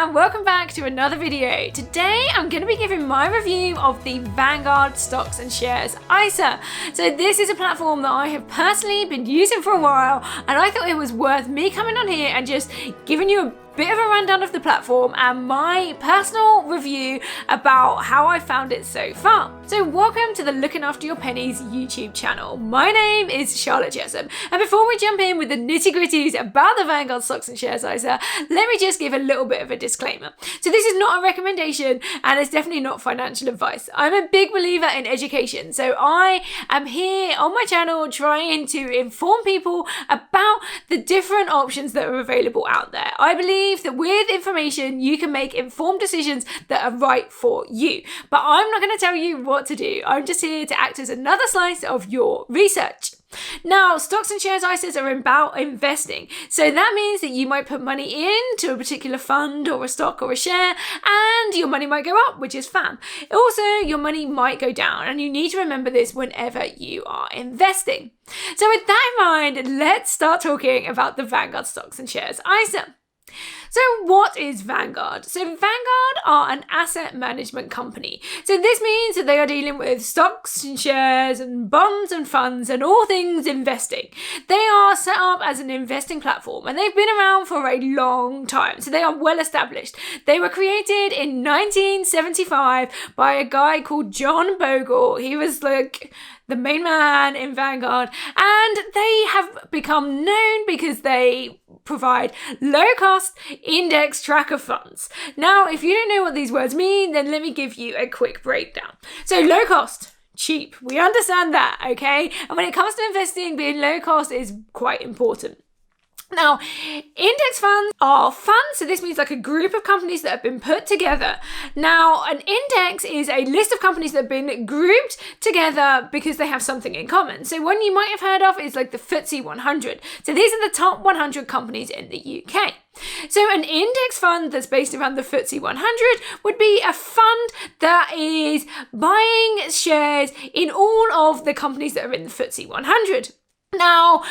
and welcome back to another video. Today I'm going to be giving my review of the Vanguard Stocks and Shares ISA. So this is a platform that I have personally been using for a while, and I thought it was worth me coming on here and just giving you a bit of a rundown of the platform and my personal review about how I found it so far. So welcome to the Looking After Your Pennies YouTube channel. My name is Charlotte Jessup, and before we jump in with the nitty-gritties about the Vanguard Stocks and Shares ISA, let me just give a little bit of a disclaimer. So this is not a recommendation and it's definitely not financial advice. I'm a big believer in education, so I am here on my channel trying to inform people about the different options that are available out there. I believe that with information you can make informed decisions that are right for you, but I'm not going to tell you what to do. I'm just here to act as another slice of your research. Now, stocks and shares ISAs are about investing, so that means that you might put money into a particular fund or a stock or a share, and your money might go up, which is fab. Also, your money might go down, and you need to remember this whenever you are investing. So with that in mind, let's start talking about the Vanguard Stocks and Shares ISA. So what is Vanguard? So Vanguard are an asset management company. So this means that they are dealing with stocks and shares and bonds and funds and all things investing. They are set up as an investing platform and they've been around for a long time. So they are well established. They were created in 1975 by a guy called John Bogle. He was like the main man in Vanguard, and they have become known because they provide low-cost index tracker funds. Now, if you don't know what these words mean, then let me give you a quick breakdown. So low cost, cheap, we understand that, okay? And when it comes to investing, being low cost is quite important. Now, index funds are funds, so this means like a group of companies that have been put together. Now, an index is a list of companies that have been grouped together because they have something in common. So one you might have heard of is like the FTSE 100. So these are the top 100 companies in the UK. So an index fund that's based around the FTSE 100 would be a fund that is buying shares in all of the companies that are in the FTSE 100. Now,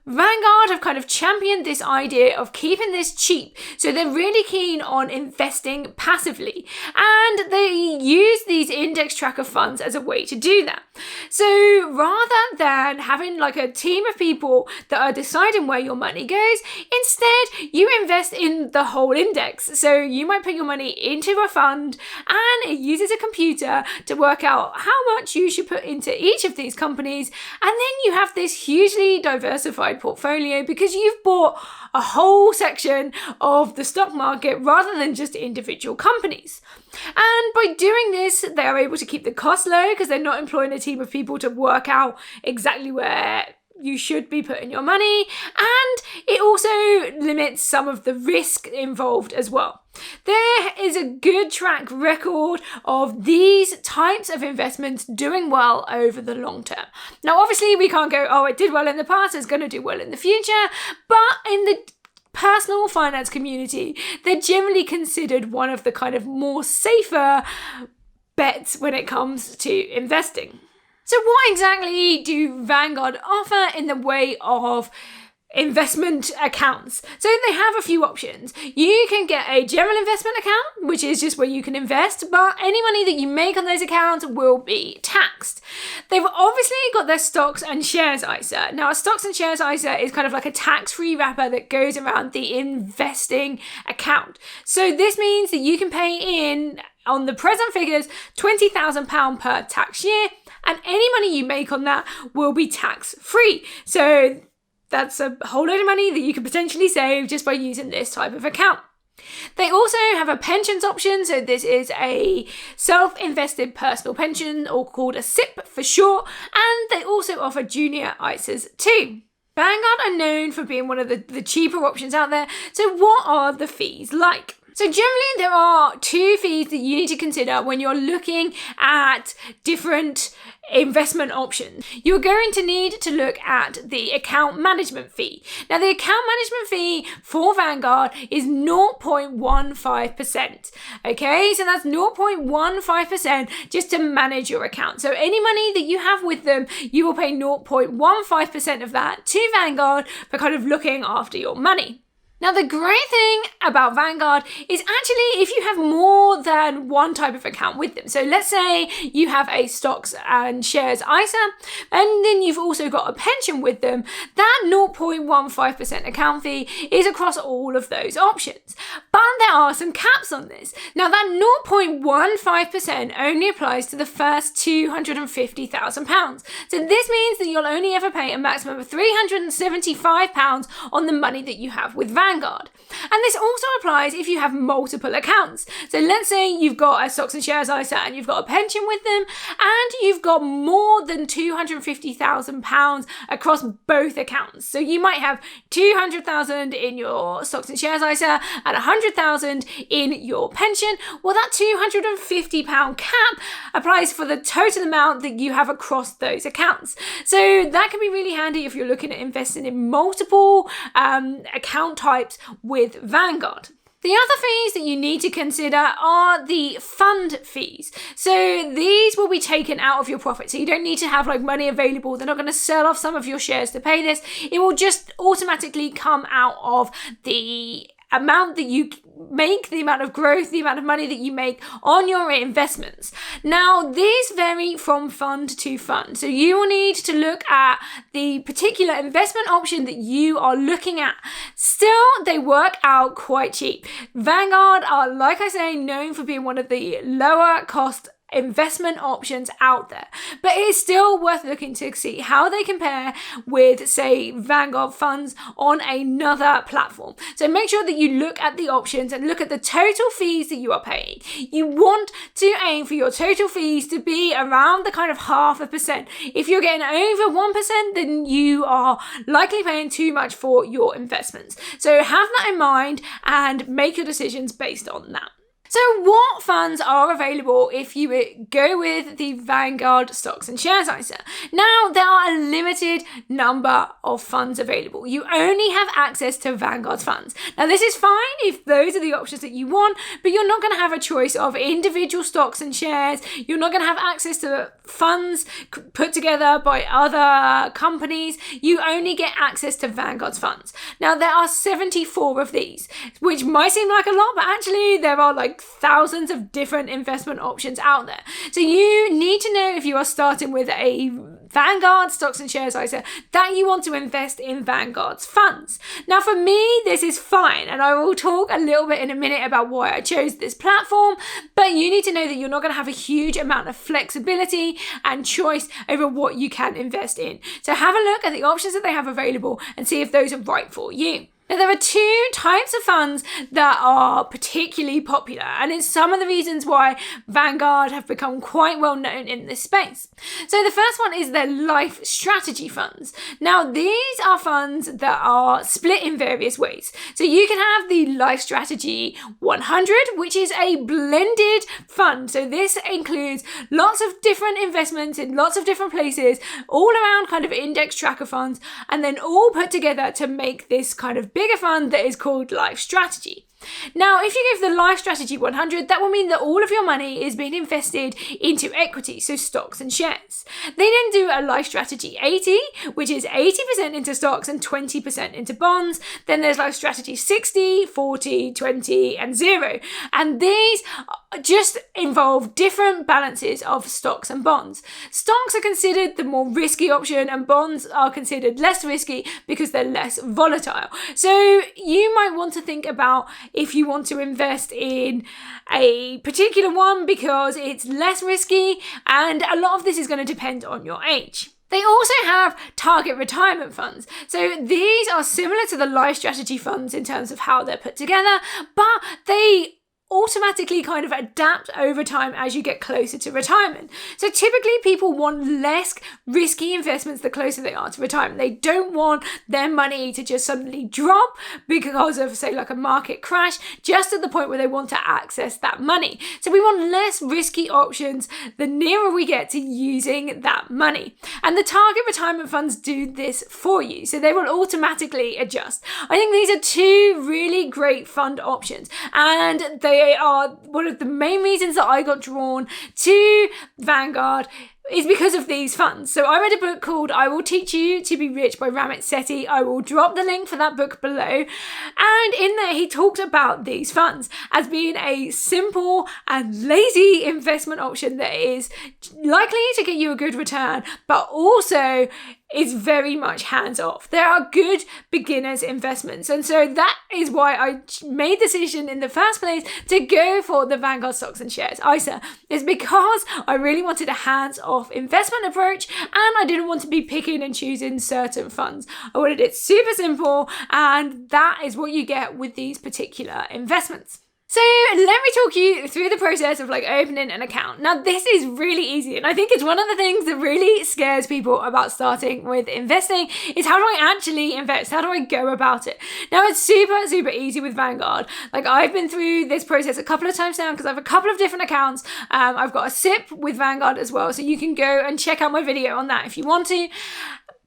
Vanguard have kind of championed this idea of keeping this cheap, so they're really keen on investing passively, and they use these index tracker funds as a way to do that. So rather than having like a team of people that are deciding where your money goes, instead you invest in the whole index. So you might put your money into a fund and it uses a computer to work out how much you should put into each of these companies, and then you have this hugely diversified portfolio because you've bought a whole section of the stock market rather than just individual companies. And by doing this, they are able to keep the costs low because they're not employing a team of people to work out exactly where you should be putting your money, and it also limits some of the risk involved as well. There is a good track record of these types of investments doing well over the long term. Now, obviously, we can't go, oh, it did well in the past, it's going to do well in the future, but in the personal finance community, they're generally considered one of the kind of more safer bets when it comes to investing. So what exactly do Vanguard offer in the way of investment accounts? So they have a few options. You can get a general investment account, which is just where you can invest, but any money that you make on those accounts will be taxed. They've obviously got their stocks and shares ISA. Now, a stocks and shares ISA is kind of like a tax-free wrapper that goes around the investing account. So this means that you can pay in, on the present figures, £20,000 per tax year, and any money you make on that will be tax-free. So that's a whole load of money that you could potentially save just by using this type of account. They also have a pensions option, so this is a self-invested personal pension, or called a SIP for short, and they also offer junior ISAs too. Vanguard are known for being one of the cheaper options out there, so what are the fees like? So generally there are two fees that you need to consider when you're looking at different investment options. You're going to need to look at the account management fee. Now, the account management fee for Vanguard is 0.15%. Okay, so that's 0.15% just to manage your account. So any money that you have with them, you will pay 0.15% of that to Vanguard for kind of looking after your money. Now, the great thing about Vanguard is actually if you have more than one type of account with them. So let's say you have a stocks and shares ISA, and then you've also got a pension with them, that 0.15% account fee is across all of those options. But there are some caps on this. Now, that 0.15% only applies to the first £250,000. So this means that you'll only ever pay a maximum of £375 on the money that you have with Vanguard. And this also applies if you have multiple accounts. So let's say you've got a stocks and shares ISA and you've got a pension with them, and you've got more than £250,000 across both accounts. So you might have 200,000 in your stocks and shares ISA and 100,000 in your pension. Well, that £250 cap applies for the total amount that you have across those accounts. So that can be really handy if you're looking at investing in multiple account types with Vanguard. The other fees that you need to consider are the fund fees. So these will be taken out of your profit. So you don't need to have money available. They're not going to sell off some of your shares to pay this. It will just automatically come out of the amount that you make, the amount of growth, the amount of money that you make on your investments. Now, these vary from fund to fund. So you will need to look at the particular investment option that you are looking at. Still, they work out quite cheap. Vanguard are, like I say, known for being one of the lower cost investment options out there, but it is still worth looking to see how they compare with, say, Vanguard funds on another platform. So make sure that you look at the options and look at the total fees that you are paying. You want to aim for your total fees to be around the kind of 0.5%. If you're getting over 1%, then you are likely paying too much for your investments. So have that in mind and make your decisions based on that. So what funds are available if you go with the Vanguard Stocks and Shares ISA? Now, there are a limited number of funds available. You only have access to Vanguard's funds. Now, this is fine if those are the options that you want, but you're not going to have a choice of individual stocks and shares. You're not going to have access to funds put together by other companies. You only get access to Vanguard's funds. Now, there are 74 of these, which might seem like a lot, but actually there are thousands of different investment options out there. So you need to know if you are starting with a Vanguard Stocks and Shares ISA that you want to invest in Vanguard's funds. Now, for me, this is fine, and I will talk a little bit in a minute about why I chose this platform, but you need to know that you're not going to have a huge amount of flexibility and choice over what you can invest in. So have a look at the options that they have available and see if those are right for you. Now, there are two types of funds that are particularly popular, and it's some of the reasons why Vanguard have become quite well known in this space. So the first one is their life strategy funds. Now, these are funds that are split in various ways. So you can have the Life Strategy 100, which is a blended fund. So this includes lots of different investments in lots of different places, all around kind of index tracker funds, and then all put together to make this kind of bigger fund that is called Life Strategy. Now, if you give the Life Strategy 100, that will mean that all of your money is being invested into equity, so stocks and shares. They then do a Life Strategy 80, which is 80% into stocks and 20% into bonds. Then there's Life Strategy 60, 40, 20, and 0. And these just involve different balances of stocks and bonds. Stocks are considered the more risky option, and bonds are considered less risky because they're less volatile. So you might want to think about if you want to invest in a particular one because it's less risky, and a lot of this is going to depend on your age. They also have target retirement funds. So these are similar to the Life Strategy funds in terms of how they're put together, but they automatically kind of adapt over time as you get closer to retirement. So typically people want less risky investments the closer they are to retirement. They don't want their money to just suddenly drop because of, say, a market crash, just at the point where they want to access that money. So we want less risky options the nearer we get to using that money. And the target retirement funds do this for you. So they will automatically adjust. I think these are two really great fund options, and they are one of the main reasons that I got drawn to Vanguard is because of these funds. So I read a book called I Will Teach You to Be Rich by Ramit Sethi. I will drop the link for that book below. And in there, he talked about these funds as being a simple and lazy investment option that is likely to get you a good return, but also is very much hands-off. There are good beginners investments. And so that is why I made the decision in the first place to go for the Vanguard Stocks and Shares ISA. It's because I really wanted a hands-off investment approach and I didn't want to be picking and choosing certain funds. I wanted it super simple, and that is what you get with these particular investments. So let me talk you through the process of opening an account. Now this is really easy, and I think it's one of the things that really scares people about starting with investing is, how do I actually invest? How do I go about it? Now it's super, super easy with Vanguard. I've been through this process a couple of times now because I have a couple of different accounts. I've got a SIP with Vanguard as well, so you can go and check out my video on that if you want to.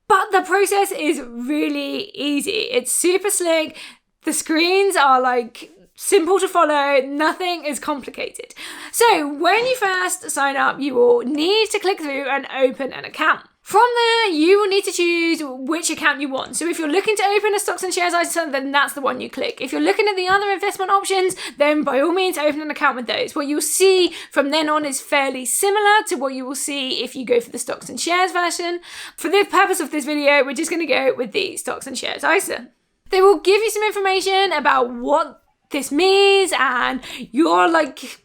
But the process is really easy. It's super slick. The screens are simple to follow, nothing is complicated. So when you first sign up, you will need to click through and open an account. From there, you will need to choose which account you want. So if you're looking to open a Stocks and Shares ISA, then that's the one you click. If you're looking at the other investment options, then by all means open an account with those. What you'll see from then on is fairly similar to what you will see if you go for the Stocks and Shares version. For the purpose of this video, we're just going to go with the Stocks and Shares ISA. They will give you some information about what this means and your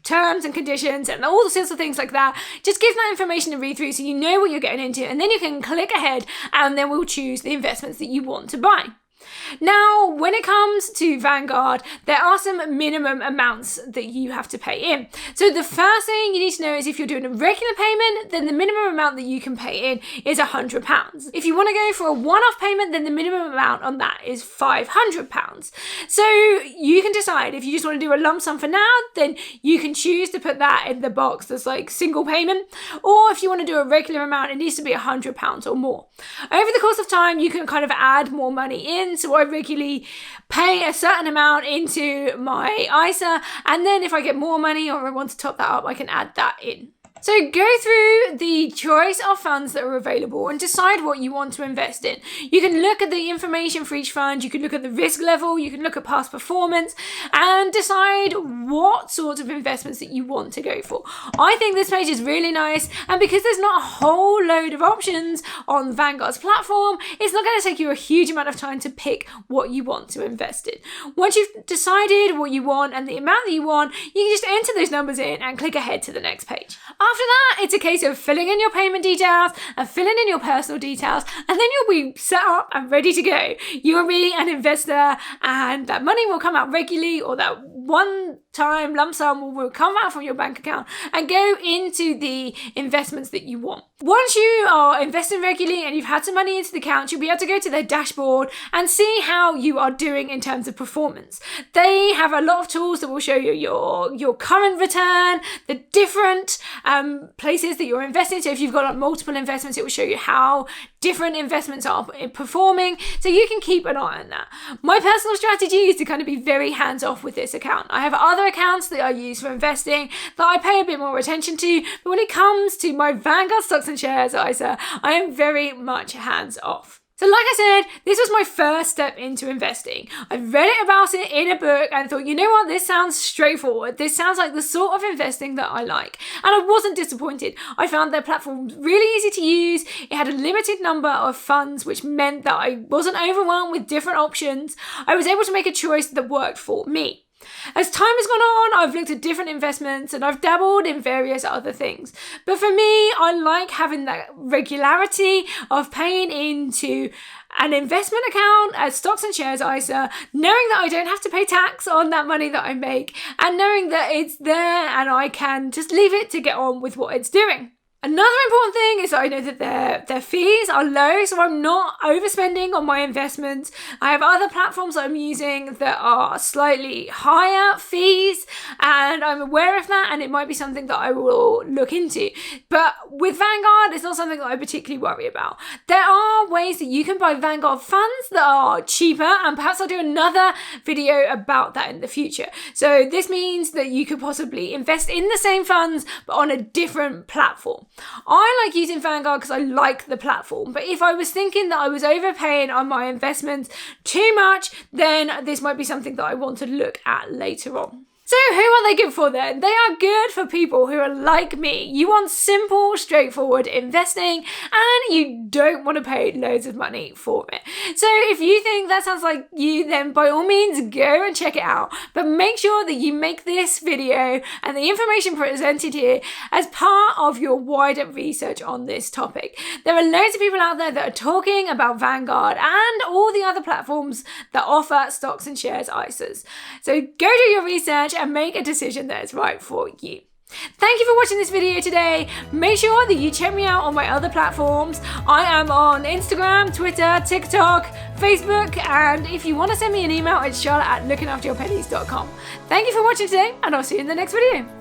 terms and conditions and all the sorts of things like that. Just give that information a read through so you know what you're getting into, and then you can click ahead and then we'll choose the investments that you want to buy. Now, when it comes to Vanguard, there are some minimum amounts that you have to pay in. So the first thing you need to know is if you're doing a regular payment, then the minimum amount that you can pay in is £100. If you want to go for a one-off payment, then the minimum amount on that is £500. So you can decide if you just want to do a lump sum for now, then you can choose to put that in the box that's single payment. Or if you want to do a regular amount, it needs to be £100 or more. Over the course of time, you can kind of add more money in. So I regularly pay a certain amount into my ISA, and then if I get more money or I want to top that up, I can add that in. So go through the choice of funds that are available and decide what you want to invest in. You can look at the information for each fund, you can look at the risk level, you can look at past performance and decide what sorts of investments that you want to go for. I think this page is really nice, and because there's not a whole load of options on Vanguard's platform, it's not going to take you a huge amount of time to pick what you want to invest in. Once you've decided what you want and the amount that you want, you can just enter those numbers in and click ahead to the next page. After that, it's a case of filling in your payment details and filling in your personal details, and then you'll be set up and ready to go. You'll be an investor, and that money will come out regularly, or that one-time lump sum will come out from your bank account and go into the investments that you want. Once you are investing regularly and you've had some money into the account, you'll be able to go to their dashboard and see how you are doing in terms of performance. They have a lot of tools that will show you your current return, the different places that you're investing. So if you've got multiple investments, it will show you how different investments are performing, so you can keep an eye on that. My personal strategy is to kind of be very hands-off with this account. I have other accounts that I use for investing that I pay a bit more attention to, but when it comes to my Vanguard Stocks and Shares ISA, I am very much hands-off. So like I said, this was my first step into investing. I read about it in a book and thought, you know what, this sounds straightforward. This sounds like the sort of investing that I like. And I wasn't disappointed. I found their platform really easy to use. It had a limited number of funds, which meant that I wasn't overwhelmed with different options. I was able to make a choice that worked for me. As time has gone on, I've looked at different investments and I've dabbled in various other things. But for me, I like having that regularity of paying into an investment account, a Stocks and Shares ISA, knowing that I don't have to pay tax on that money that I make, and knowing that it's there and I can just leave it to get on with what it's doing. Another important thing is that I know that their fees are low, so I'm not overspending on my investments. I have other platforms that I'm using that are slightly higher fees, and I'm aware of that, and it might be something that I will look into. But with Vanguard, it's not something that I particularly worry about. There are ways that you can buy Vanguard funds that are cheaper, and perhaps I'll do another video about that in the future. So this means that you could possibly invest in the same funds, but on a different platform. I like using Vanguard because I like the platform, but if I was thinking that I was overpaying on my investments too much, then this might be something that I want to look at later on. So who are they good for then? They are good for people who are like me. You want simple, straightforward investing and you don't want to pay loads of money for it. So if you think that sounds like you, then by all means go and check it out. But make sure that you make this video and the information presented here as part of your wider research on this topic. There are loads of people out there that are talking about Vanguard and all the other platforms that offer stocks and shares ISAs. So go do your research and make a decision that is right for you. Thank you for watching this video today. Make sure that you check me out on my other platforms. I am on Instagram, Twitter, TikTok, Facebook, and if you want to send me an email, it's charlotte@lookingafteryourpennies.com. Thank you for watching today, and I'll see you in the next video.